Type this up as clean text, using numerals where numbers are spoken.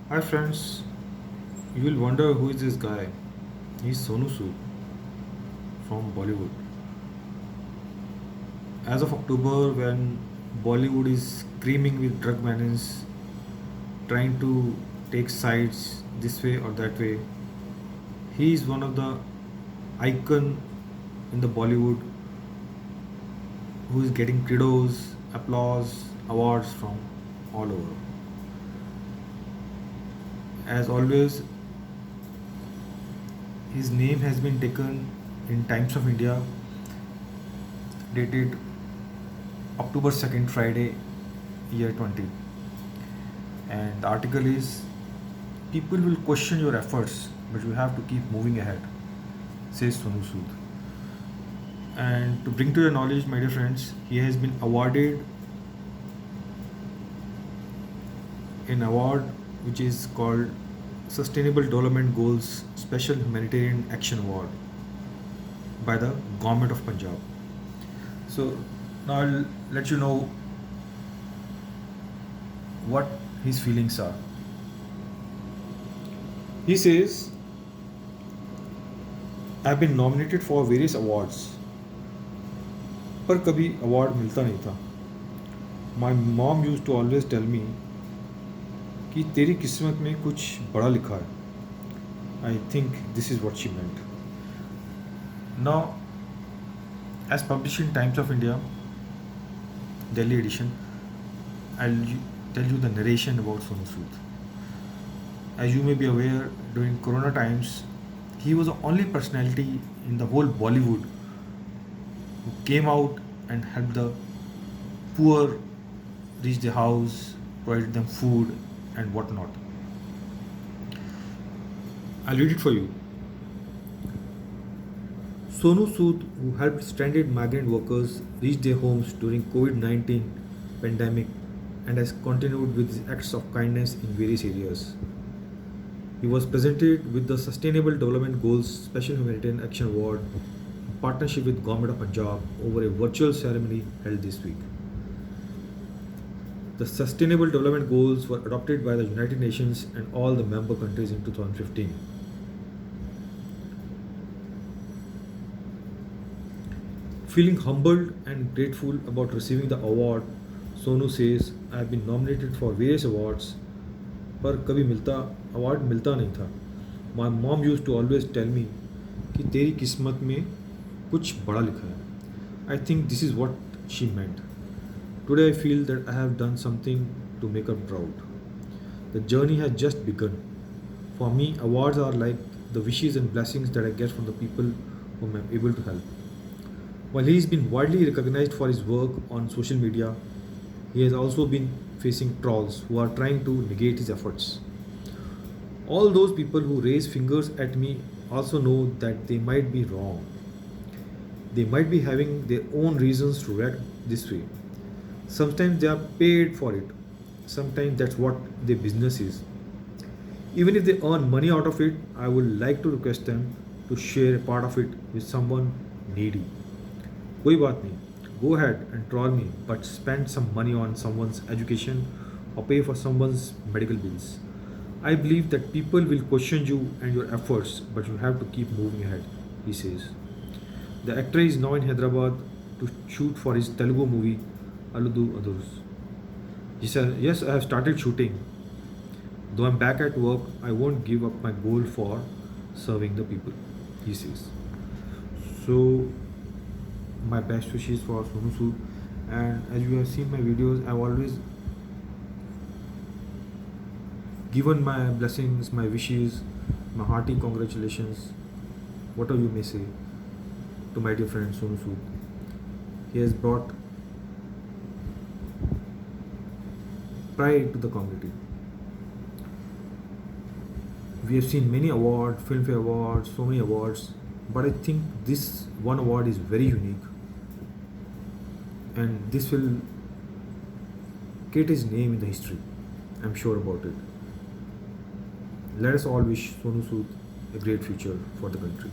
Hi friends, you will wonder who is this guy. He's Sonu Sood from Bollywood. As of October, when Bollywood is screaming with drug menace, trying to take sides this way or that way, he is one of the icon in the Bollywood who is getting credos, applause, awards from all over. As always, his name has been taken in Times of India dated October 2nd, Friday, year 20. And the article is people will question your efforts, but you have to keep moving ahead, says Sonu Sood. And to bring to your knowledge, my dear friends, he has been awarded an award which is called Sustainable Development Goals Special Humanitarian Action Award by the Government of Punjab. So now I'll let you know what his feelings are. He says, I've been nominated for various awards, पर कभी award मिलता नहीं था. My mom used to always tell me कि तेरी किस्मत में कुछ बड़ा लिखा है. I think this is what she meant. Now, as published in Times of India, Delhi edition, I'll tell you the narration about Sonu Sood. As you may be aware, during Corona times, he was the only personality in the whole Bollywood who came out and helped the poor reach the house, provided them food and whatnot. I'll read it for you. Sonu Sood, who helped stranded migrant workers reach their homes during COVID-19 pandemic and has continued with his acts of kindness in various areas. He was presented with the Sustainable Development Goals Special Humanitarian Action Award in partnership with Government of Punjab over a virtual ceremony held this week. The Sustainable Development Goals were adopted by the United Nations and all the member countries in 2015. Feeling humbled and grateful about receiving the award, Sonu says, I have been nominated for various awards, पर कभी award मिलता नहीं था. My mom use to always tell me कि तेरी किस्मत में कुछ बड़ा लिखा है. I think this is what she meant. Today I feel that I have done something to make her proud. The journey has just begun. For me awards are like the wishes and blessings that I get from the people whom I am able to help. While he has been widely recognized for his work on social media, he has also been facing trolls who are trying to negate his efforts. All those people who raise fingers at me also know that they might be wrong. They might be having their own reasons to react this way. Sometimes they are paid for it. Sometimes that's what their business is. Even if they earn money out of it, I would like to request them to share a part of it with someone needy. कोई बात नहीं. Go ahead and troll me, but spend some money on someone's education or pay for someone's medical bills. I believe that people will question you and your efforts, but you have to keep moving ahead, he says. The actor is now in Hyderabad to shoot for his Telugu movie Aludu Adurs. He said, yes, I have started shooting. Though I'm back at work, I won't give up my goal for serving the people, he says. So, my best wishes for Sonu Sood. And as you have seen my videos, I've always given my blessings, my wishes, my hearty congratulations, whatever you may say, to my dear friend Sonu Sood. He has brought pride to the community. We have seen many awards, Filmfare Awards, so many awards, but I think this one award is very unique, and this will get his name in the history. I'm sure about it. Let us all wish Sonu Sood a great future for the country.